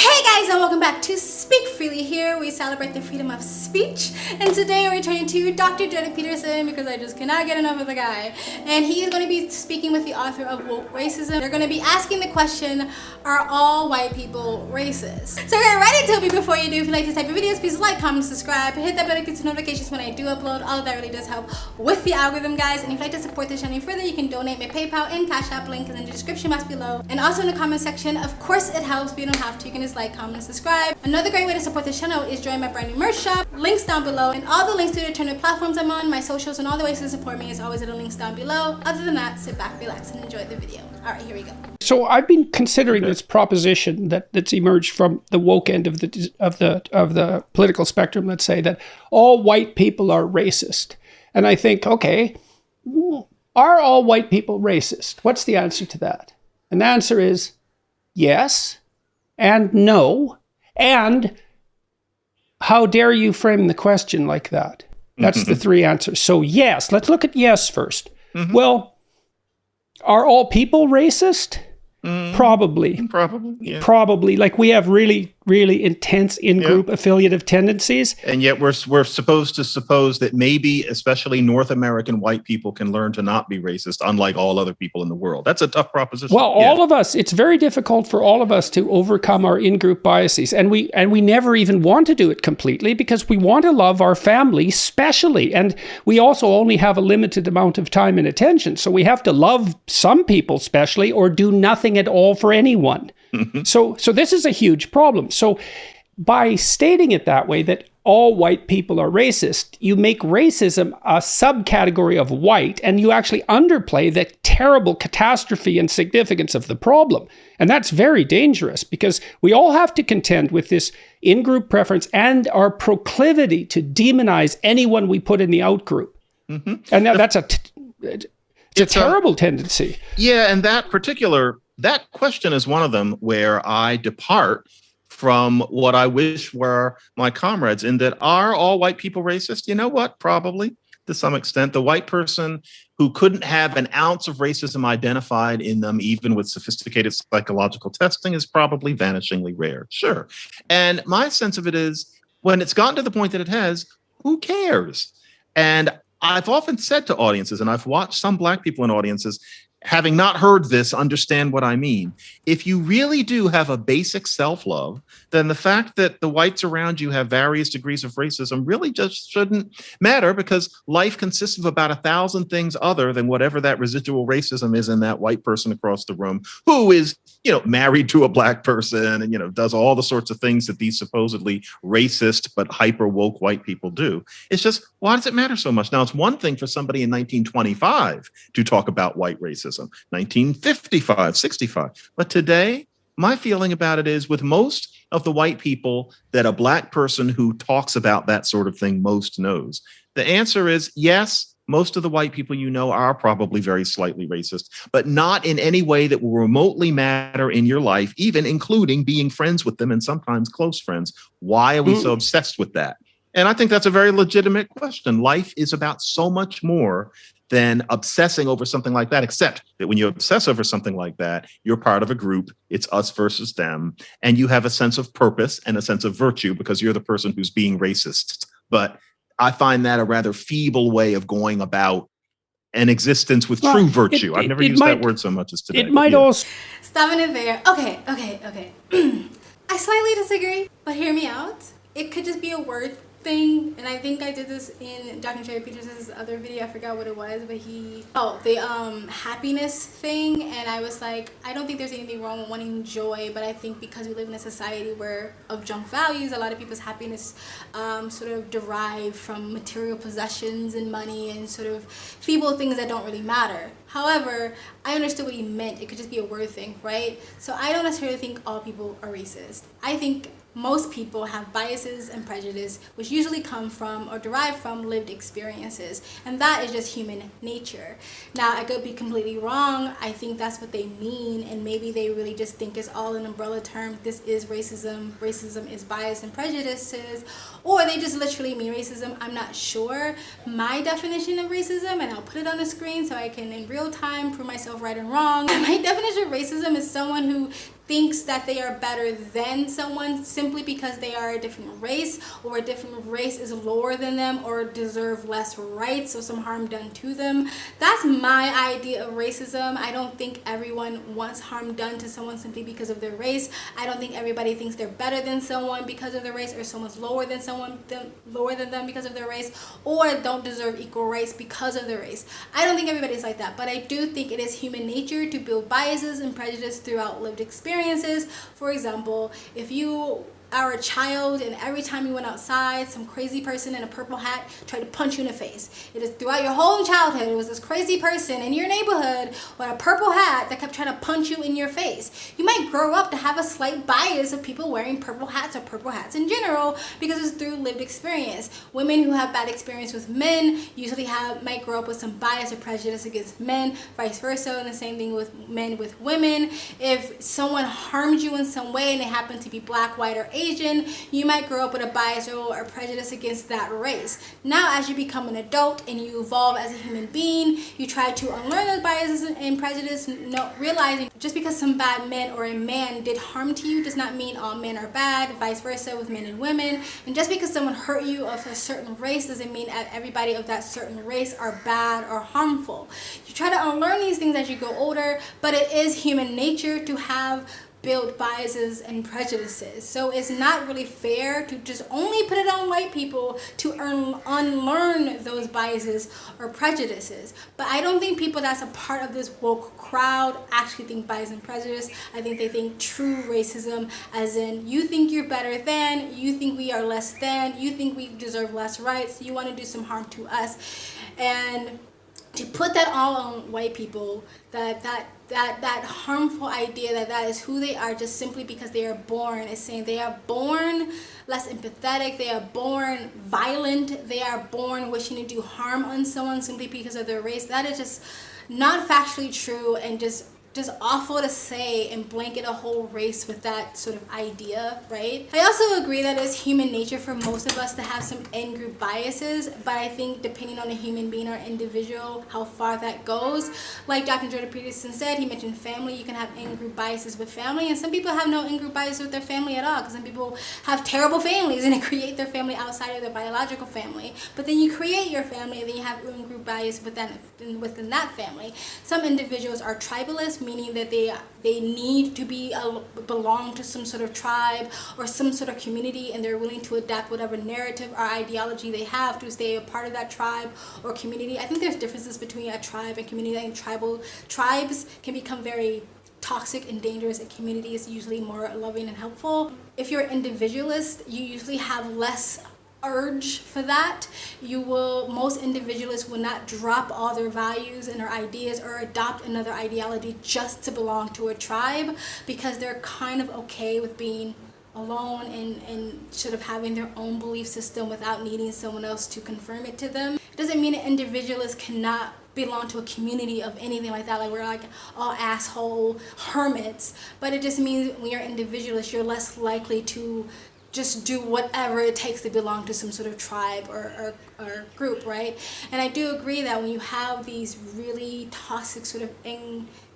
Hey guys, and welcome back to Speak Freely. Here we celebrate the freedom of speech, and today we're returning to Dr. Peterson because I just cannot get enough of the guy. And he is going to be speaking with the author of Woke Racism. They're going to be asking the question, are all white people racist? So get right into it. Before you do, if you like this type of videos, please like, comment, subscribe, hit that bell to get notifications when I do upload. All of that really does help with the algorithm, guys. And if you'd like to support this channel further, you can donate. My PayPal and Cash App link is in the description box below, and also in the comment section. Of course it helps, but you don't have to. You can just like, comment, and subscribe. Another great way to support this channel is join my brand new merch shop. Links down below, and all the links to the alternative platforms I'm on, my socials, and all the ways to support me is always in the links down below. Other than that, sit back, relax, and enjoy the video. All right, here we go. So I've been considering this proposition that's emerged from the woke end of the political spectrum. Let's say that all white people are racist, and I think, okay, are all white people racist? What's the answer to that? And the answer is yes, and no, and how dare you frame the question like that? That's the three answers. So yes, let's look at yes first. Well, are all people racist? Probably. Yeah. Probably. Like, we have really, really intense in-group affiliative tendencies. And yet we're supposed to suppose that maybe especially North American white people can learn to not be racist, unlike all other people in the world. That's a tough proposition. Well, all of us, it's very difficult for all of us to overcome our in-group biases. And we never even want to do it completely because we want to love our family specially. And we also only have a limited amount of time and attention. So we have to love some people specially or do nothing at all for anyone. So this is a huge problem. So by stating it that way, that all white people are racist, you make racism a subcategory of white, and you actually underplay the terrible catastrophe and significance of the problem. And that's very dangerous because we all have to contend with this in-group preference and our proclivity to demonize anyone we put in the out-group. And that's a terrible tendency. Yeah, and that question is one of them where I depart from what I wish were my comrades, in that are all white people racist? You know what? Probably to some extent. The white person who couldn't have an ounce of racism identified in them, even with sophisticated psychological testing, is probably vanishingly rare. Sure. And my sense of it is, when it's gotten to the point that it has, who cares? And I've often said to audiences, and I've watched some black people in audiences, having not heard this, understand what I mean. If you really do have a basic self-love, then the fact that the whites around you have various degrees of racism really just shouldn't matter, because life consists of about 1,000 things other than whatever that residual racism is in that white person across the room who is, married to a black person and, does all the sorts of things that these supposedly racist but hyper woke white people do. It's just, why does it matter so much? Now, it's one thing for somebody in 1925 to talk about white racism, 1955, 65. But today, my feeling about it is, with most of the white people that a black person who talks about that sort of thing most knows, the answer is yes. Most of the white people are probably very slightly racist, but not in any way that will remotely matter in your life, even including being friends with them and sometimes close friends. Why are we so obsessed with that? And I think that's a very legitimate question. Life is about so much more than obsessing over something like that, except that when you obsess over something like that, you're part of a group. It's us versus them. And you have a sense of purpose and a sense of virtue because you're the person who's being racist. But I find that a rather feeble way of going about an existence with true virtue. I've never used that word so much as today. It might also... Stopping it there. Okay. I slightly disagree, but hear me out. It could just be a word thing, and I think I did this in Dr. Peterson's other video. I forgot what it was, but the happiness thing, and I was like, I don't think there's anything wrong with wanting joy, but I think because we live in a society where of junk values, a lot of people's happiness sort of derive from material possessions and money and sort of feeble things that don't really matter. However, I understood what he meant. It could just be a word thing, right? So I don't necessarily think all people are racist. I think most people have biases and prejudice, which usually come from or derive from lived experiences, and that is just human nature. Now, I could be completely wrong. I think that's what they mean, and maybe they really just think it's all an umbrella term. This is racism. Racism is bias and prejudices, or they just literally mean racism. I'm not sure. My definition of racism, and I'll put it on the screen so I can in real time prove myself right and wrong. My definition of racism is someone who thinks that they are better than someone simply because they are a different race, or a different race is lower than them or deserve less rights or some harm done to them. That's my idea of racism. I don't think everyone wants harm done to someone simply because of their race. I don't think everybody thinks they're better than someone because of their race, or someone's lower than them because of their race, or don't deserve equal rights because of their race. I don't think everybody's like that, but I do think it is human nature to build biases and prejudice throughout lived experiences. For example, if you are a child and every time you went outside, some crazy person in a purple hat tried to punch you in the face. It is throughout your whole childhood, it was this crazy person in your neighborhood with a purple hat that kept trying to punch you in your face. You might grow up to have a slight bias of people wearing purple hats or purple hats in general because it's through lived experience. Women who have bad experience with men usually might grow up with some bias or prejudice against men, vice versa, and the same thing with men with women. If someone harmed you in some way and they happen to be black, white, or Asian, you might grow up with a bias or prejudice against that race. Now, as you become an adult and you evolve as a human being, you try to unlearn those biases and prejudice, realizing just because some bad men or a man did harm to you does not mean all men are bad, vice versa with men and women. And just because someone hurt you of a certain race doesn't mean that everybody of that certain race are bad or harmful. You try to unlearn these things as you go older, but it is human nature to build biases and prejudices. So it's not really fair to just only put it on white people to unlearn those biases or prejudices. But I don't think people that's a part of this woke crowd actually think bias and prejudice. I think they think true racism, as in you think you're better than, you think we are less than, you think we deserve less rights, you want to do some harm to us. And to put that all on white people, that harmful idea that is who they are just simply because they are born, is saying they are born less empathetic, they are born violent, they are born wishing to do harm on someone simply because of their race. That is just not factually true and just awful to say and blanket a whole race with that sort of idea, right? I also agree that it's human nature for most of us to have some in-group biases, but I think depending on a human being or individual, how far that goes. Like Dr. Jordan Peterson said, he mentioned family. You can have in-group biases with family, and some people have no in-group biases with their family at all, because some people have terrible families and they create their family outside of their biological family. But then you create your family and then you have in-group bias within that family. Some individuals are tribalists, meaning that they need to belong to some sort of tribe or some sort of community, and they're willing to adapt whatever narrative or ideology they have to stay a part of that tribe or community. I think there's differences between a tribe and community. I think tribes can become very toxic and dangerous, and community is usually more loving and helpful. If you're an individualist, you usually have less urge for that. Most individualists will not drop all their values and their ideas or adopt another ideology just to belong to a tribe, because they're kind of okay with being alone and sort of having their own belief system without needing someone else to confirm it to them. It doesn't mean that individualists cannot belong to a community of anything like that, like we're like all asshole hermits, but it just means when you're individualist, you're less likely to just do whatever it takes to belong to some sort of tribe or group, right? And I do agree that when you have these really toxic sort of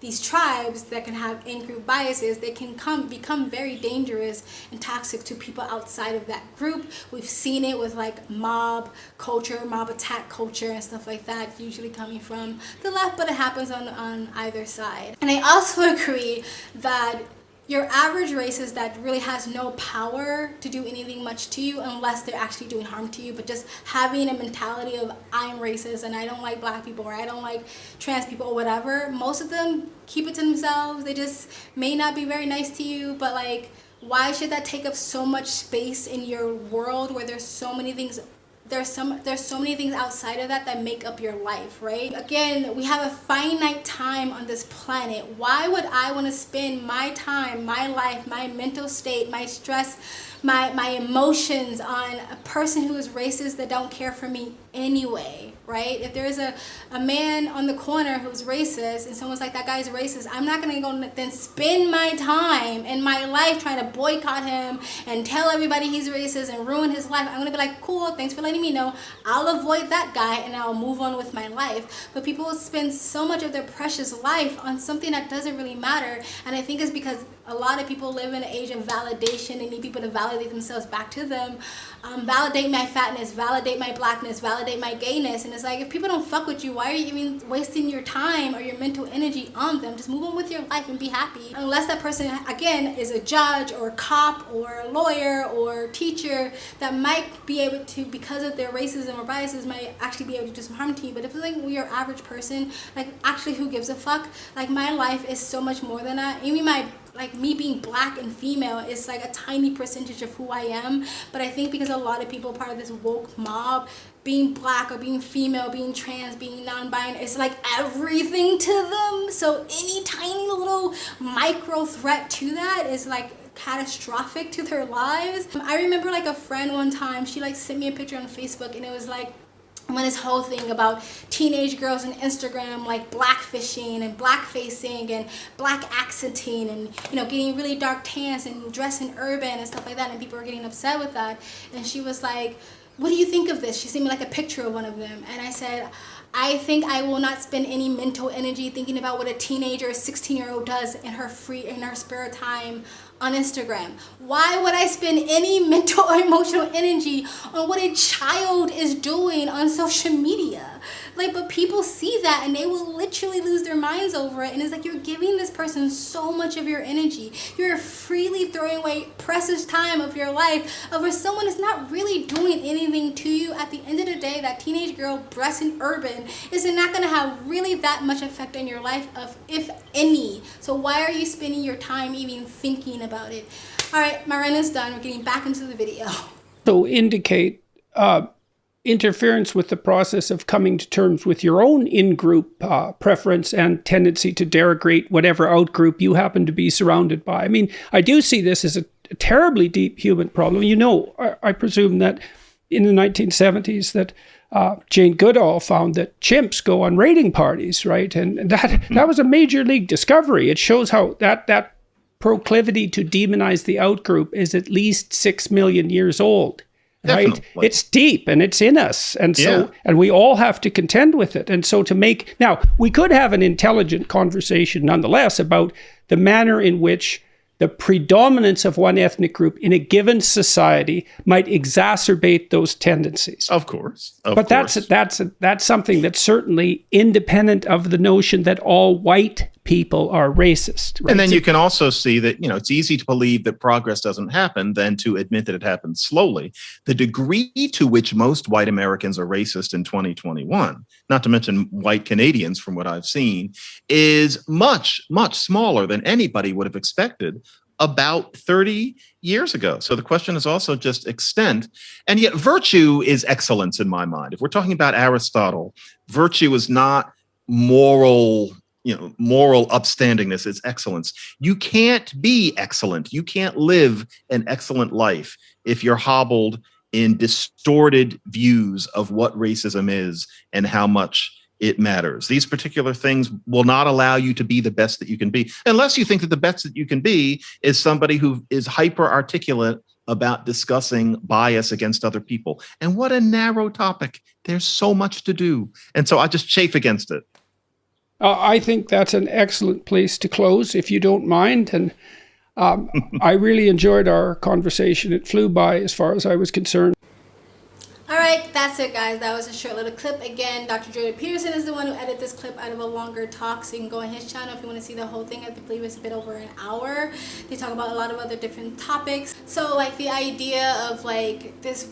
these tribes that can have in-group biases, they can become very dangerous and toxic to people outside of that group. We've seen it with like mob culture, mob attack culture and stuff like that, usually coming from the left, but it happens on either side. And I also agree that your average racist that really has no power to do anything much to you unless they're actually doing harm to you, but just having a mentality of I'm racist and I don't like black people or I don't like trans people or whatever, most of them keep it to themselves. They just may not be very nice to you, but like, why should that take up so much space in your world where there's so many things there's so many things outside of that make up your life, right? Again, we have a finite time on this planet. Why would I want to spend my time, my life, my mental state, my stress, my emotions on a person who is racist that don't care for me anyway, right? If there's a man on the corner who's racist and someone's like, that guy's racist, I'm not going to go then spend my time and my life trying to boycott him and tell everybody he's racist and ruin his life. I'm going to be like, cool, thanks for letting me know. I'll avoid that guy and I'll move on with my life. But people will spend so much of their precious life on something that doesn't really matter. And I think it's because A lot of people live in an age of validation and need people to validate themselves back to them. Validate my fatness, validate my blackness, validate my gayness. And it's like, if people don't fuck with you, why are you even wasting your time or your mental energy on them? Just move on with your life and be happy. Unless that person, again, is a judge or a cop or a lawyer or teacher that might be able to, because of their racism or biases, might actually be able to do some harm to you. But if it's like you're an average person, like, actually, who gives a fuck? Like, my life is so much more than that. Even like me being black and female is like a tiny percentage of who I am. But I think because a lot of people are part of this woke mob, being black or being female, being trans, being non-binary, it's like everything to them. So any tiny little micro threat to that is like catastrophic to their lives. I remember like a friend one time, she like sent me a picture on Facebook, and it was like, when this whole thing about teenage girls on Instagram like blackfishing and blackfacing and black accenting and, you know, getting really dark tans and dressing urban and stuff like that, and people were getting upset with that. And she was like, what do you think of this? She sent me like a picture of one of them, and I said, I think I will not spend any mental energy thinking about what a teenager, a 16-year-old does in her spare time on Instagram. Why would I spend any mental or emotional energy on what a child is doing on social media? Like, but people see that and they will literally lose their minds over it. And it's like, you're giving this person so much of your energy. You're freely throwing away precious time of your life over someone that's not really doing anything to you. At the end of the day, that teenage girl dressing urban is not going to have really that much effect on your life, of if any. So why are you spending your time even thinking about it? All right, my run is done. We're getting back into the video. So indicate interference with the process of coming to terms with your own in-group preference and tendency to derogate whatever out-group you happen to be surrounded by. I mean, I do see this as a terribly deep human problem. You know, I presume that in the 1970s that Jane Goodall found that chimps go on raiding parties, right? And that was a major league discovery. It shows how that proclivity to demonize the out-group is at least 6 million years old. Right? Definitely. It's deep and it's in us. And so, and we all have to contend with it. And so now we could have an intelligent conversation nonetheless about the manner in which the predominance of one ethnic group in a given society might exacerbate those tendencies. Of course. But that's something that's certainly independent of the notion that all white people are racist. Right? And then you can also see that, you know, it's easy to believe that progress doesn't happen than to admit that it happens slowly. The degree to which most white Americans are racist in 2021, not to mention white Canadians from what I've seen, is much, much smaller than anybody would have expected about 30 years ago. So the question is also just extent. And yet virtue is excellence in my mind. If we're talking about Aristotle, virtue is not moral upstandingness, it's excellence. You can't be excellent. You can't live an excellent life if you're hobbled in distorted views of what racism is and how much it matters. These particular things will not allow you to be the best that you can be, unless you think that the best that you can be is somebody who is hyper articulate about discussing bias against other people. And what a narrow topic. There's so much to do. And so I just chafe against it. I think that's an excellent place to close, if you don't mind. And I really enjoyed our conversation. It flew by as far as I was concerned. All right, that's it, guys. That was a short little clip. Again, Dr. Peterson is the one who edited this clip out of a longer talk, so you can go on his channel if you want to see the whole thing. I believe it's a bit over an hour. They talk about a lot of other different topics. So, like, the idea of, like, this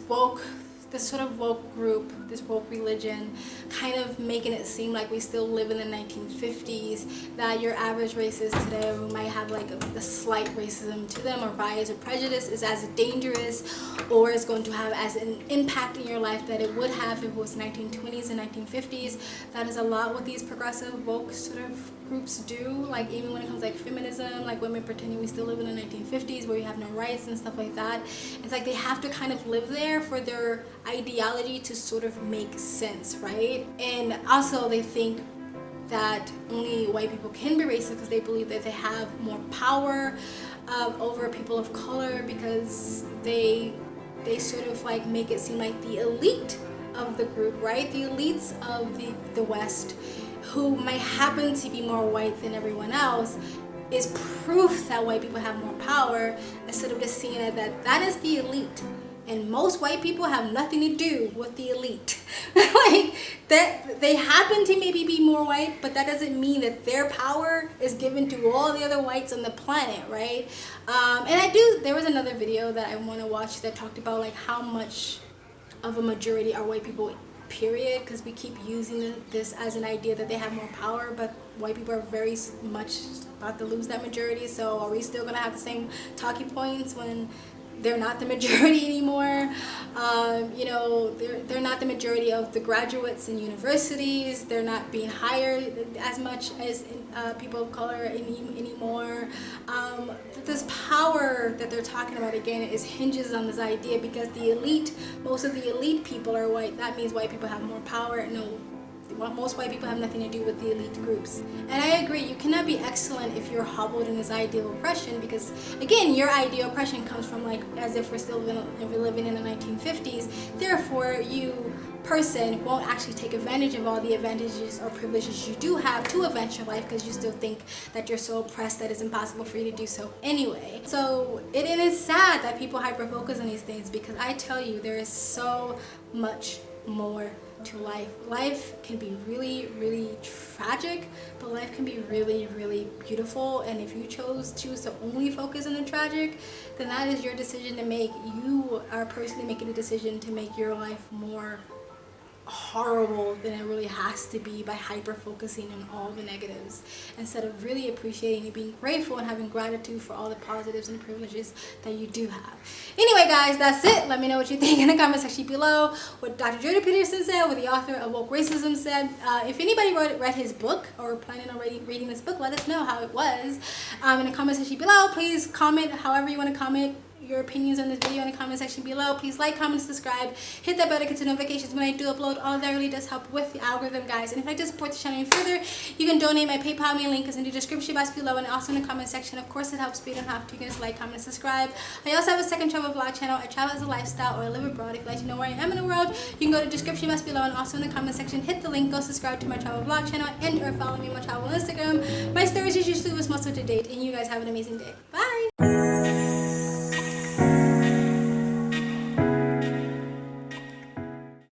sort of woke group, this woke religion, kind of making it seem like we still live in the 1950s, that your average racist today who might have like a slight racism to them or bias or prejudice is as dangerous or is going to have as an impact in your life that it would have if it was 1920s and 1950s. That is a lot what these progressive woke sort of groups do. Like, even when it comes like feminism, like women pretending we still live in the 1950s where you have no rights and stuff like that. It's like they have to kind of live there for their ideology to sort of make sense, right? And also they think that only white people can be racist because they believe that they have more power over people of color because they sort of like make it seem like the elite of the group, right? The elites of the West, who might happen to be more white than everyone else, is proof that white people have more power, instead of just seeing it that is the elite. And most white people have nothing to do with the elite. Like, that they happen to maybe be more white, but that doesn't mean that their power is given to all the other whites on the planet, right? And there was another video that I want to watch that talked about like how much of a majority are white people, period, because we keep using this as an idea that they have more power, but white people are very much about to lose that majority. So are we still gonna have the same talking points when they're not the majority anymore? You know, they're not the majority of the graduates in universities. They're not being hired as much as people of color anymore. This power that they're talking about, again, hinges on this idea, because the elite, most of the elite people are white. That means white people have more power. No, most white people have nothing to do with the elite groups. And I agree, you cannot be excellent if you're hobbled in this idea of oppression, because again, your idea of oppression comes from like as if we're still living in the 1950s. Therefore, you person won't actually take advantage of all the advantages or privileges you do have to advance your life, because you still think that you're so oppressed that it's impossible for you to do so anyway. So it is sad that people hyper focus on these things, because I tell you, there is so much more to life. Life can be really, really tragic, but life can be really, really beautiful. And if you choose to only focus on the tragic, then that is your decision to make. You are personally making a decision to make your life more horrible than it really has to be by hyper focusing on all the negatives, instead of really appreciating and being grateful and having gratitude for all the positives and privileges that you do have. Anyway, guys, that's it. Let me know what you think in the comment section below, what Dr. Jordan Peterson said, what the author of Woke Racism said. If anybody read his book or planning on reading this book, let us know how it was in the comment section below. Please comment however you want to comment your opinions on this video in the comment section below. Please like, comment, subscribe, hit that bell to get notifications when I do upload. All of that really does help with the algorithm, guys. And if you'd like to support the channel even further, you can donate. My PayPal link is in the description box below and also in the comment section. Of course, it helps, but you don't have to. You can just like, comment, and subscribe. I also have a second travel vlog channel. I travel as a lifestyle, or I live abroad. If you'd like to know where I am in the world, you can go to the description box below and also in the comment section. Hit the link, go subscribe to my travel vlog channel, and or follow me on my travel Instagram. My stories is usually what's most up to date, and you guys have an amazing day. Bye!